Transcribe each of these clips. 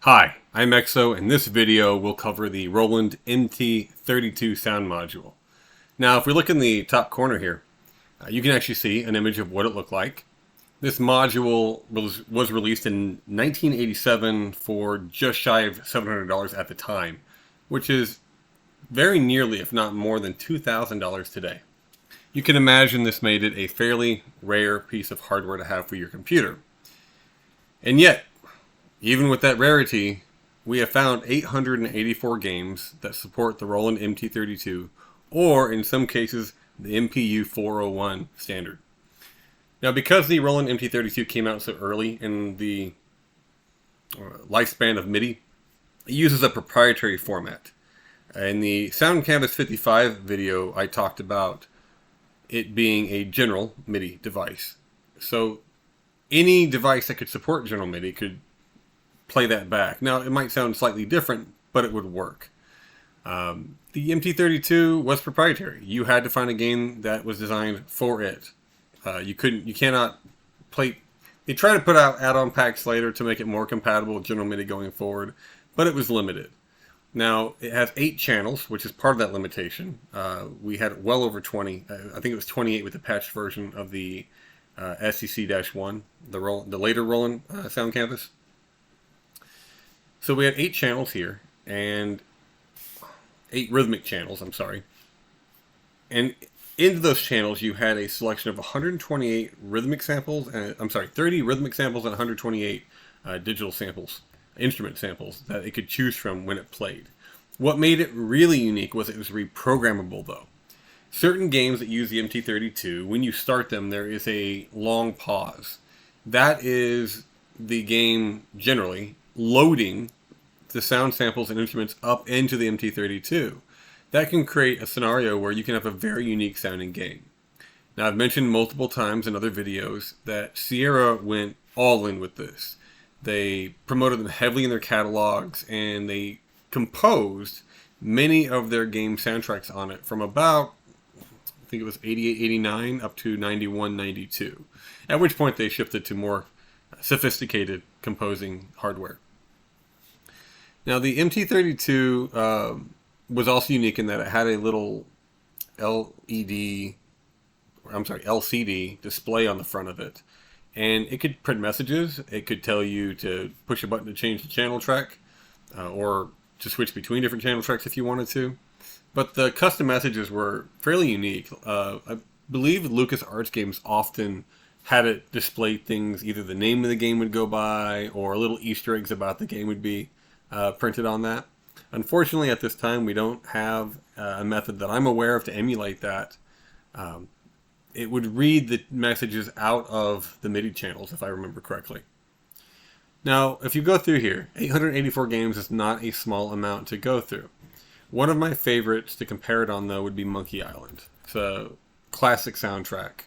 Hi, I'm EXO, and this video will cover the Roland MT-32 sound module. Now, if we look in the top corner here, you can actually see an image of what it looked like. This module was released in 1987 for just shy of $700 at the time, which is very nearly, if not more than $2,000 today. You can imagine this made it a fairly rare piece of hardware to have for your computer. And yet, even with that rarity, we have found 884 games that support the Roland MT-32, or in some cases, the MPU 401 standard. Now, because the Roland MT-32 came out so early in the lifespan of MIDI, it uses a proprietary format. In the Sound Canvas 55 video, I talked about it being a general MIDI device. So any device that could support general MIDI could play that back. Now, it might sound slightly different, but it would work. The MT-32 was proprietary. You had to find a game that was designed for it. You cannot play. They tried to put out add-on packs later to make it more compatible with general MIDI going forward, but it was limited. Now, it has 8 channels, which is part of that limitation. We had well over 20. I think it was 28 with the patched version of the SEC-1, the later Roland Sound Canvas. So we had 8 channels here, and 8 rhythmic channels, I'm sorry. And into those channels, you had a selection of 128 rhythmic samples, 30 rhythmic samples and 128 digital samples, instrument samples that it could choose from when it played. What made it really unique was it was reprogrammable, though. Certain games that use the MT-32, when you start them, there is a long pause. That is the game, generally, loading the sound samples and instruments up into the MT-32. That can create a scenario where you can have a very unique sounding game. Now, I've mentioned multiple times in other videos that Sierra went all in with this. They promoted them heavily in their catalogs, and they composed many of their game soundtracks on it from about, I think it was 88, 89 up to 91, 92. At which point they shifted to more sophisticated composing hardware. Now, the MT-32 was also unique in that it had a little LCD display on the front of it. And it could print messages. It could tell you to push a button to change the channel track, or to switch between different channel tracks if you wanted to. But the custom messages were fairly unique. I believe LucasArts games often had it display things, either the name of the game would go by, or little Easter eggs about the game would be printed on that. Unfortunately, at this time, we don't have a method that I'm aware of to emulate that. It would read the messages out of the MIDI channels, if I remember correctly. Now, if you go through here, 884 games is not a small amount to go through. One of my favorites to compare it on, though, would be Monkey Island. It's a classic soundtrack.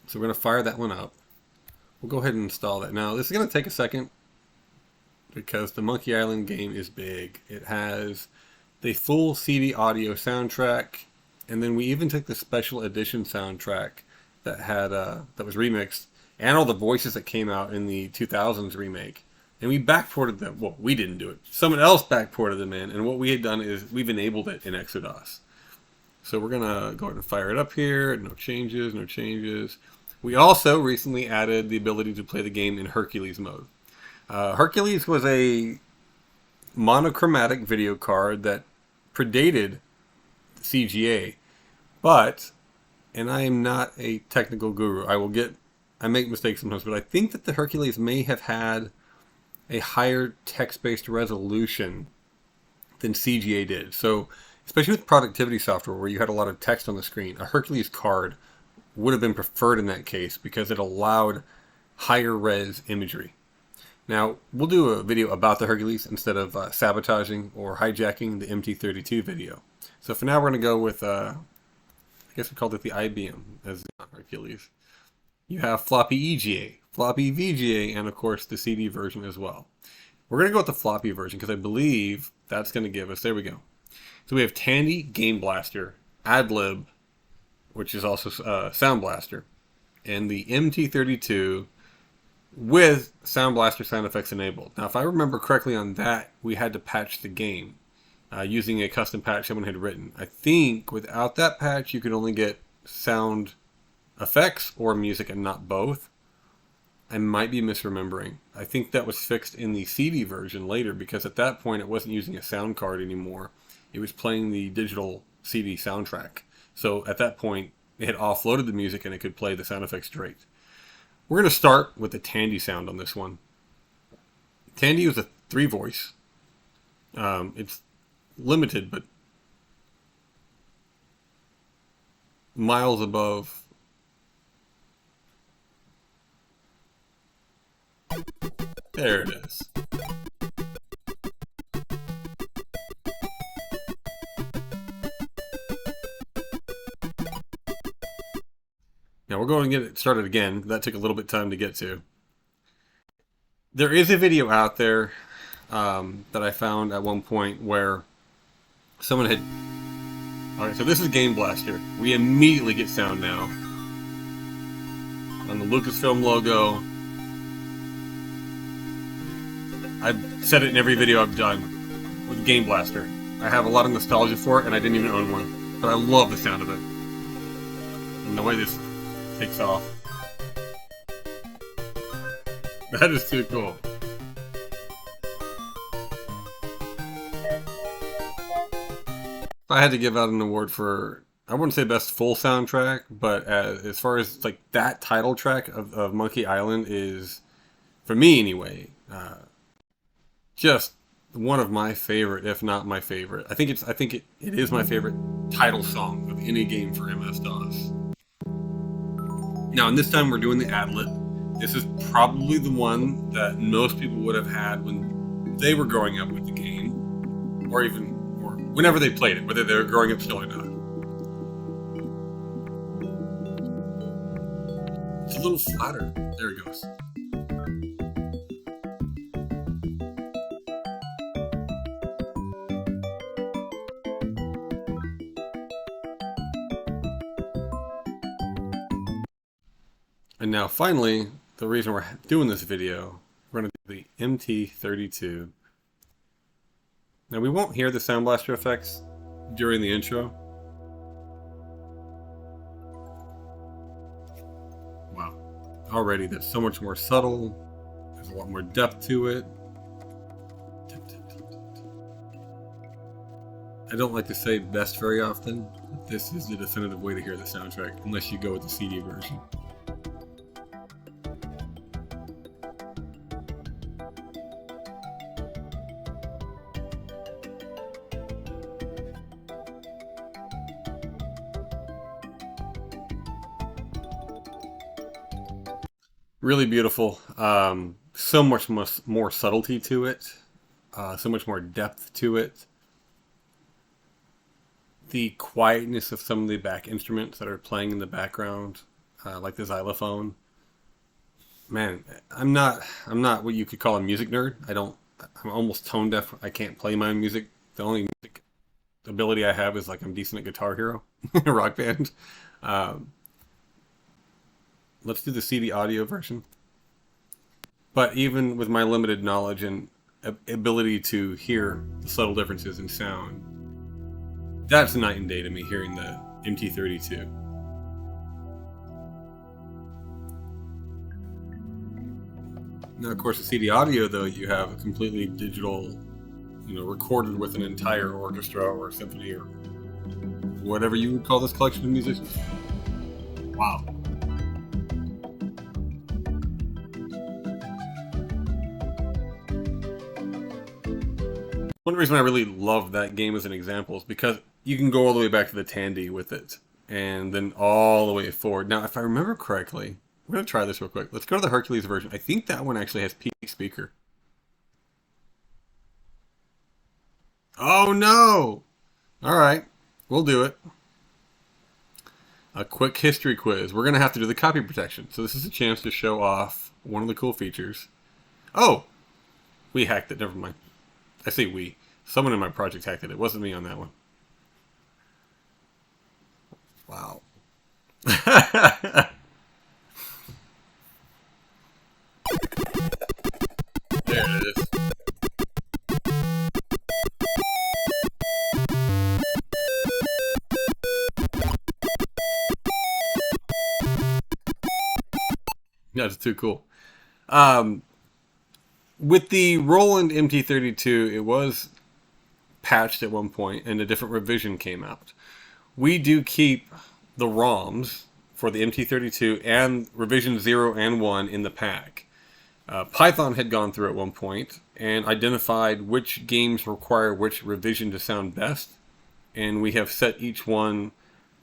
So we're going to fire that one up. We'll go ahead and install that. Now, this is going to take a second, because the Monkey Island game is big. It has the full CD audio soundtrack, and then we even took the special edition soundtrack that had that was remixed, and all the voices that came out in the 2000s remake, and we backported them. Well, we didn't do it. Someone else backported them in, and what we had done is we've enabled it in eXoDOS. So we're gonna go ahead and fire it up here. No changes, no changes. We also recently added the ability to play the game in Hercules mode. Hercules was a monochromatic video card that predated CGA, but, and I am not a technical guru, I make mistakes sometimes, but I think that the Hercules may have had a higher text-based resolution than CGA did. So, especially with productivity software where you had a lot of text on the screen, a Hercules card would have been preferred in that case because it allowed higher res imagery. Now, we'll do a video about the Hercules instead of sabotaging or hijacking the MT-32 video. So for now, we're going to go with, I guess we called it the IBM as the Hercules. You have floppy EGA, floppy VGA, and of course the CD version as well. We're going to go with the floppy version because I believe that's going to give us, there we go. So we have Tandy, Game Blaster, AdLib, which is also Sound Blaster, and the MT-32 with Sound Blaster sound effects enabled. Now, if I remember correctly on that, we had to patch the game using a custom patch someone had written. I think without that patch, you could only get sound effects or music and not both. I might be misremembering. I think that was fixed in the CD version later, because at that point it wasn't using a sound card anymore. It was playing the digital CD soundtrack. So at that point, it had offloaded the music and it could play the sound effects straight. We're going to start with the Tandy sound on this one. Tandy was a 3-voice. It's limited, but miles above. There it is. Now we're going to get it started again. That took a little bit of time to get to. There is a video out there that I found at one point where someone had... Alright, so this is Game Blaster. We immediately get sound now. On the Lucasfilm logo. I've said it in every video I've done with Game Blaster. I have a lot of nostalgia for it, and I didn't even own one. But I love the sound of it. And the way this takes off. That is too cool. If I had to give out an award for, I wouldn't say best full soundtrack, but as far as like that title track of Monkey Island is, for me anyway, just one of my favorite, if not my favorite. I think it is my favorite title song of any game for MS-DOS. Now, and this time we're doing the ad-lib. This is probably the one that most people would have had when they were growing up with the game, or whenever they played it, whether they were growing up still or not. It's a little flatter. There it goes. And now finally, the reason we're doing this video, we're going to do the MT-32. Now we won't hear the Sound Blaster effects during the intro. Wow. Already that's so much more subtle. There's a lot more depth to it. I don't like to say best very often, but this is the definitive way to hear the soundtrack, unless you go with the CD version. Really beautiful. So much more subtlety to it. So much more depth to it. The quietness of some of the back instruments that are playing in the background, like the xylophone. Man, I'm not what you could call a music nerd. I'm almost tone deaf. I can't play my own music. The only music ability I have is like I'm decent at Guitar Hero, a rock band. Let's do the CD audio version. But even with my limited knowledge and ability to hear the subtle differences in sound, that's night and day to me hearing the MT-32. Now, of course, the CD audio, though, you have a completely digital, recorded with an entire orchestra or symphony or whatever you would call this collection of musicians. Wow. One reason I really love that game as an example is because you can go all the way back to the Tandy with it, and then all the way forward. Now, if I remember correctly, we're going to try this real quick. Let's go to the Hercules version. I think that one actually has peak speaker. Oh, no! Alright, we'll do it. A quick history quiz. We're going to have to do the copy protection. So this is a chance to show off one of the cool features. Oh! We hacked it. Never mind. I say we. Someone in my project hacked it. It wasn't me on that one. Wow. That's too cool. Um, with the Roland MT-32, it was patched at one point, and a different revision came out. We do keep the ROMs for the MT-32 and revision 0 and 1 in the pack. Python had gone through at one point and identified which games require which revision to sound best, and we have set each one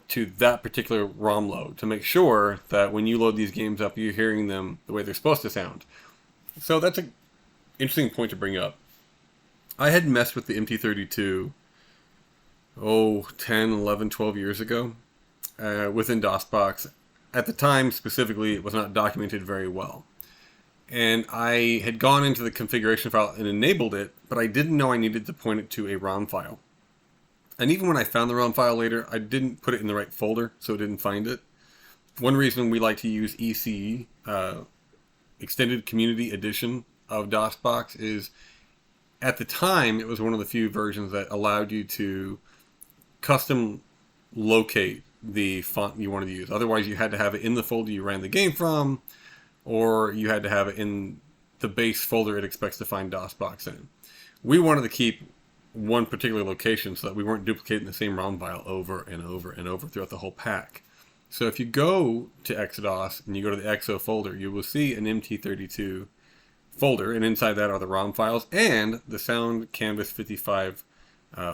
to that particular ROM load to make sure that when you load these games up, you're hearing them the way they're supposed to sound. So that's an interesting point to bring up. I had messed with the MT-32, 10, 11, 12 years ago within DOSBox. At the time, specifically, it was not documented very well. And I had gone into the configuration file and enabled it, but I didn't know I needed to point it to a ROM file. And even when I found the ROM file later, I didn't put it in the right folder, so it didn't find it. One reason we like to use ECE, Extended Community Edition of DOSBox, is at the time it was one of the few versions that allowed you to custom locate the font you wanted to use. Otherwise, you had to have it in the folder you ran the game from, or you had to have it in the base folder it expects to find DOSBox in. We wanted to keep one particular location so that we weren't duplicating the same ROM file over and over and over throughout the whole pack. So if you go to eXoDOS and you go to the EXO folder, you will see an MT-32 folder, and inside that are the ROM files and the Sound Canvas 55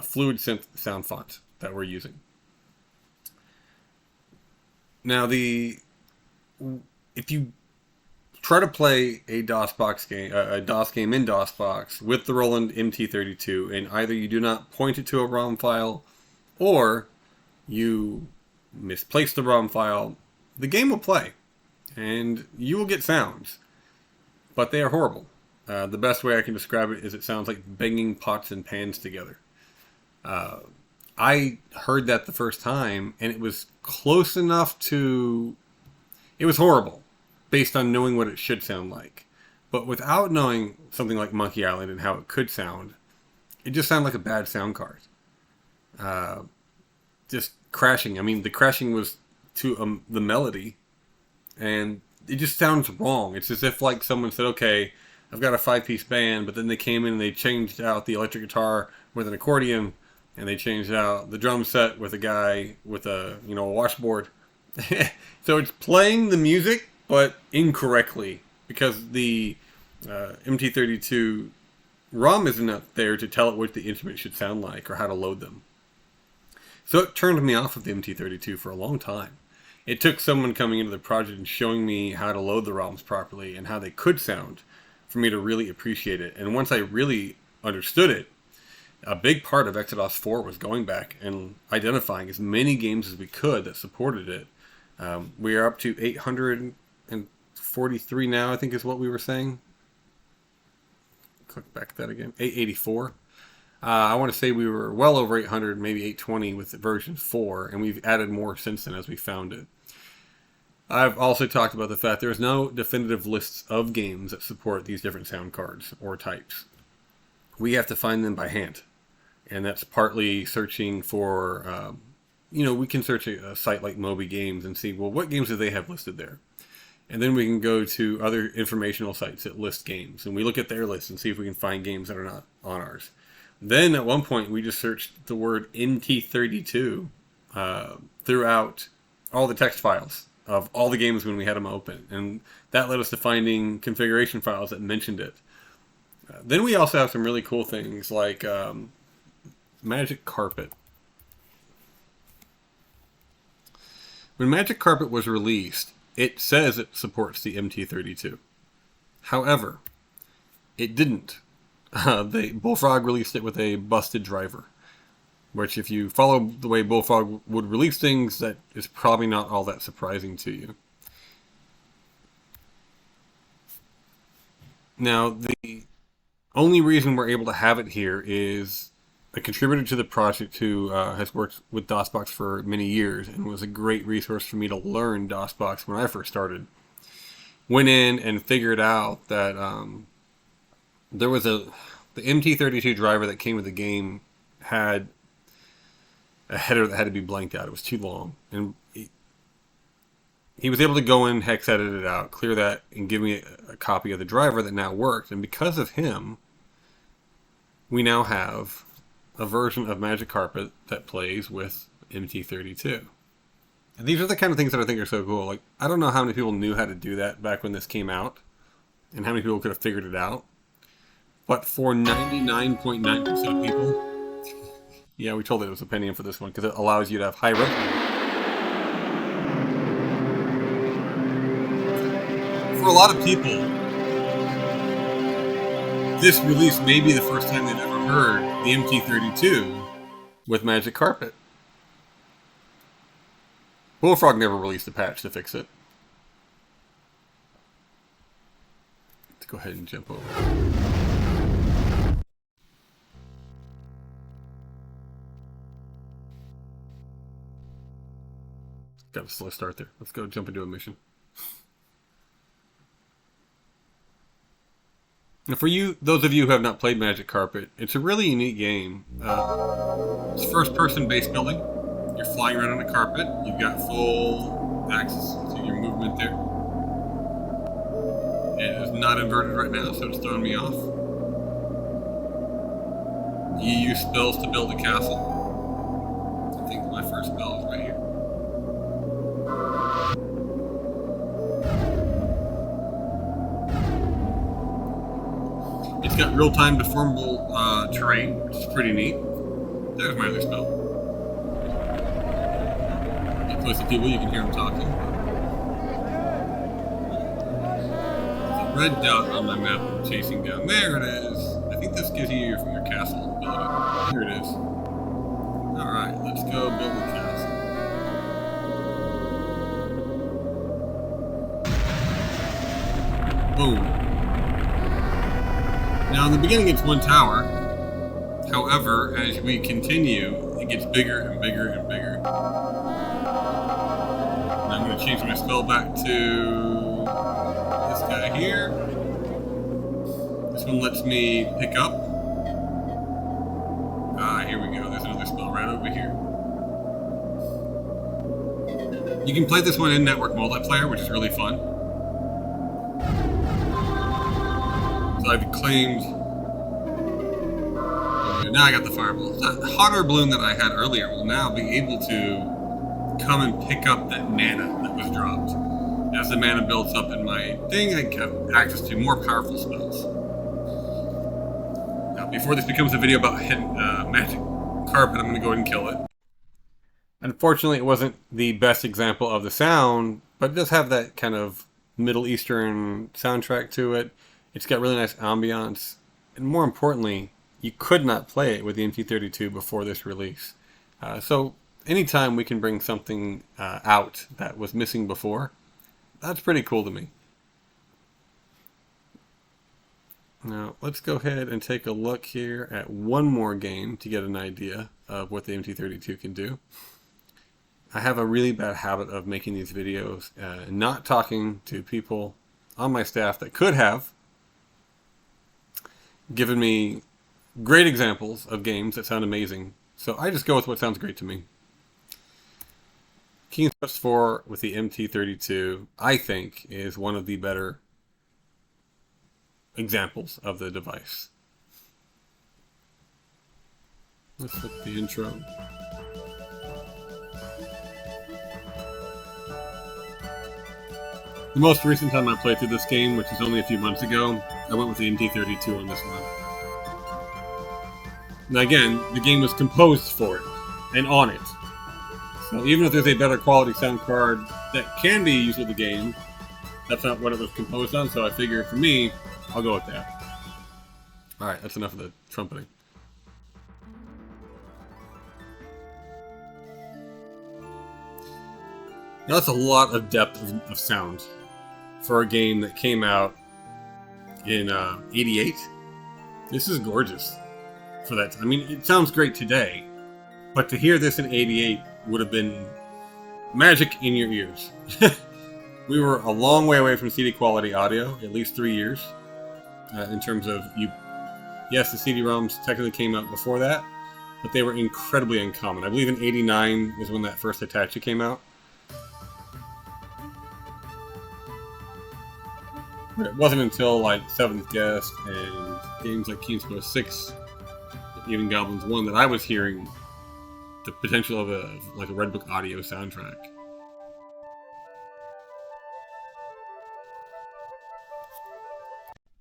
Fluid Synth sound font that we're using. Now, if you try to play a DOSBox game, a DOS game in DOSBox with the Roland MT-32, and either you do not point it to a ROM file, or you misplace the ROM file, the game will play, and you will get sounds, but they are horrible. The best way I can describe it is it sounds like banging pots and pans together. I heard that the first time, and it was close enough to... It was horrible, based on knowing what it should sound like. But without knowing something like Monkey Island and how it could sound, it just sounded like a bad sound card. Just crashing. I mean, the crashing was to the melody, and it just sounds wrong. It's as if like someone said, okay, I've got a 5-piece band, but then they came in and they changed out the electric guitar with an accordion, and they changed out the drum set with a guy with a washboard. So it's playing the music, but incorrectly, because the MT-32 ROM isn't up there to tell it what the instrument should sound like or how to load them. So it turned me off of the MT-32 for a long time. It took someone coming into the project and showing me how to load the ROMs properly and how they could sound for me to really appreciate it. And once I really understood it, a big part of eXoDOS 4 was going back and identifying as many games as we could that supported it. We are up to 843 now, I think is what we were saying. Click back to that again. 884. I want to say we were well over 800, maybe 820 with version 4, and we've added more since then as we found it. I've also talked about the fact there's no definitive lists of games that support these different sound cards or types. We have to find them by hand, and that's partly searching for... we can search a site like Moby Games and see, well, what games do they have listed there? And then we can go to other informational sites that list games, and we look at their list and see if we can find games that are not on ours. Then at one point, we just searched the word MT-32 throughout all the text files of all the games when we had them open. And that led us to finding configuration files that mentioned it. Then we also have some really cool things like Magic Carpet. When Magic Carpet was released, it says it supports the MT-32. However, it didn't. Bullfrog released it with a busted driver, which if you follow the way Bullfrog would release things, that is probably not all that surprising to you. Now, the only reason we're able to have it here is a contributor to the project who has worked with DOSBox for many years and was a great resource for me to learn DOSBox when I first started. Went in and figured out that there was the MT-32 driver that came with the game had a header that had to be blanked out. It was too long. And he was able to go in, hex edit it out, clear that, and give me a copy of the driver that now worked. And because of him, we now have a version of Magic Carpet that plays with MT-32. And these are the kind of things that I think are so cool. Like, I don't know how many people knew how to do that back when this came out, and how many people could have figured it out. But for 99.9% of people, yeah, we told it was a Pentium for this one, because it allows you to have high resolution. For a lot of people, this release may be the first time they've ever heard the MT-32 with Magic Carpet. Bullfrog never released a patch to fix it. Let's go ahead and jump over. Got a slow start there. Let's go jump into a mission. Now for you, those of you who have not played Magic Carpet, it's a really unique game. It's first-person base building. You're flying around on a carpet. You've got full access to your movement there. It is not inverted right now, so it's throwing me off. You use spells to build a castle. I think my first spell is right here. It's got real-time deformable terrain, which is pretty neat. There's my other spell. Get close to people, you can hear them talking. There's a red dot on my map I'm chasing down. There it is. I think this gives you your castle ability. Here it is. Alright, let's go build the castle. Boom. Now in the beginning it's one tower. However, as we continue, it gets bigger and bigger and bigger. And I'm going to change my spell back to this guy here. This one lets me pick up. Ah, here we go. There's another spell right over here. You can play this one in network multiplayer, which is really fun. So I've claimed... Now I got the fireball. That hot air balloon that I had earlier will now be able to come and pick up that mana that was dropped. As the mana builds up in my thing, I can have access to more powerful spells. Now, before this becomes a video about Magic Carpet, I'm going to go ahead and kill it. Unfortunately, it wasn't the best example of the sound, but it does have that kind of Middle Eastern soundtrack to it. It's got really nice ambiance, and more importantly, you could not play it with the MT-32 before this release. So anytime we can bring something out that was missing before, that's pretty cool to me. Now let's go ahead and take a look here at one more game to get an idea of what the MT-32 can do. I have a really bad habit of making these videos and not talking to people on my staff that could have given me great examples of games that sound amazing, so I just go with what sounds great to me. King's Quest IV with the MT-32, I think, is one of the better examples of the device. Let's flip the intro. The most recent time I played through this game, which is only a few months ago, I went with the MT-32 on this one. Now again, the game was composed for it, and on it. So even if there's a better quality sound card that can be used with the game, that's not what it was composed on, so I figure for me, I'll go with that. Alright, that's enough of the trumpeting. Now that's a lot of depth of sound for a game that came out in '88. This is gorgeous. For that, I mean, it sounds great today, but to hear this in '88 would have been magic in your ears. We were a long way away from CD quality audio, at least 3 years, in terms of you. Yes, the CD-ROMs technically came out before that, but they were incredibly uncommon. I believe in '89 was when that first Hitachi came out. But it wasn't until like Seventh Guest and games like King's Quest 6, even Goblins 1, that I was hearing the potential of a Red Book audio soundtrack.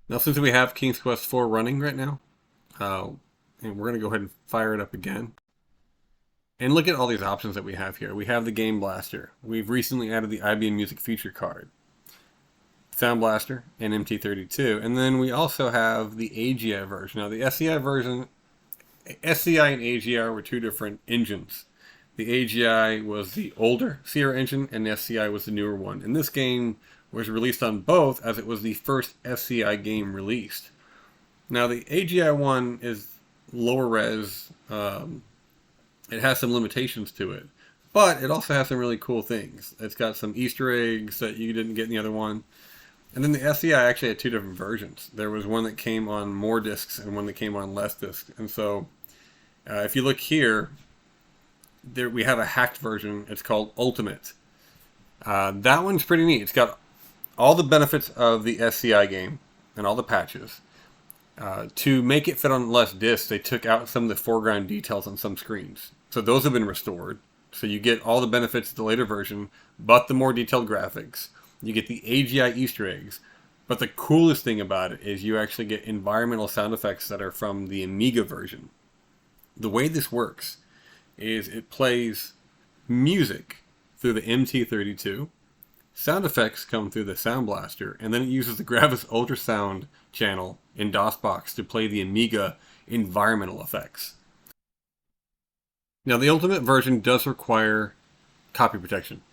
Now, since we have King's Quest 4 running right now, and we're going to go ahead and fire it up again. And look at all these options that we have here. We have the Game Blaster. We've recently added the IBM Music feature card, Sound Blaster, and MT-32. And then we also have the AGI version. Now, the SCI version, SCI and AGI were two different engines. The AGI was the older Sierra engine, and the SCI was the newer one. And this game was released on both, as it was the first SCI game released. Now, the AGI one is lower res. It has some limitations to it, but it also has some really cool things. It's got some Easter eggs that you didn't get in the other one. And then the SCI actually had two different versions. There was one that came on more discs and one that came on less discs. And so if you look here, we have a hacked version. It's called Ultimate. That one's pretty neat. It's got all the benefits of the SCI game and all the patches. To make it fit on less discs, they took out some of the foreground details on some screens. So those have been restored. So you get all the benefits of the later version, but the more detailed graphics. You get the AGI Easter eggs. But the coolest thing about it is you actually get environmental sound effects that are from the Amiga version. The way this works is it plays music through the MT-32. Sound effects come through the Sound Blaster, and then it uses the Gravis Ultrasound channel in DOSBox to play the Amiga environmental effects. Now, the Ultimate version does require copy protection.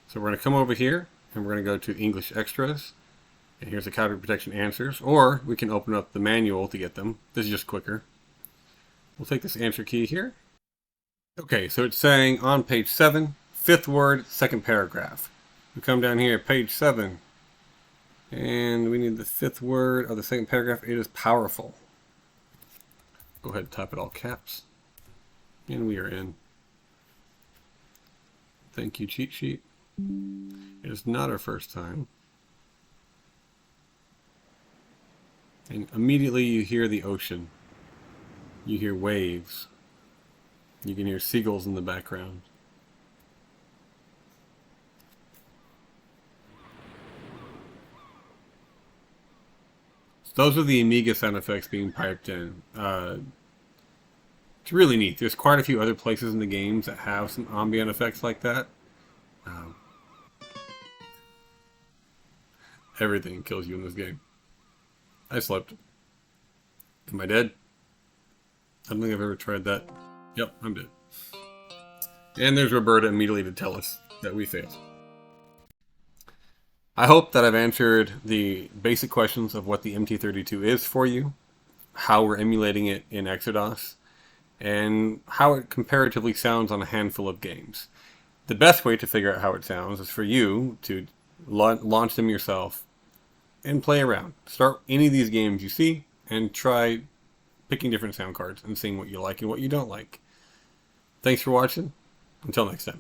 So we're going to come over here, and we're going to go to English Extras, and here's the copy protection answers, or we can open up the manual to get them. This is just quicker. We'll take this answer key here. Okay, so it's saying on page 7, 5th word, 2nd paragraph. We come down here, page 7, and we need the 5th word of the 2nd paragraph. It is powerful. Go ahead and type it all caps. And we are in. Thank you, cheat sheet. It is not our first time. And immediately you hear the ocean. You hear waves. You can hear seagulls in the background. Those are the Amiga sound effects being piped in. It's really neat. There's quite a few other places in the games that have some ambient effects like that. Everything kills you in this game. I slept. Am I dead? I don't think I've ever tried that. Yep, I'm dead. And there's Roberta immediately to tell us that we failed. I hope that I've answered the basic questions of what the MT-32 is for you, how we're emulating it in eXoDOS, and how it comparatively sounds on a handful of games. The best way to figure out how it sounds is for you to launch them yourself and play around. Start any of these games you see and try picking different sound cards and seeing what you like and what you don't like. Thanks for watching. Until next time.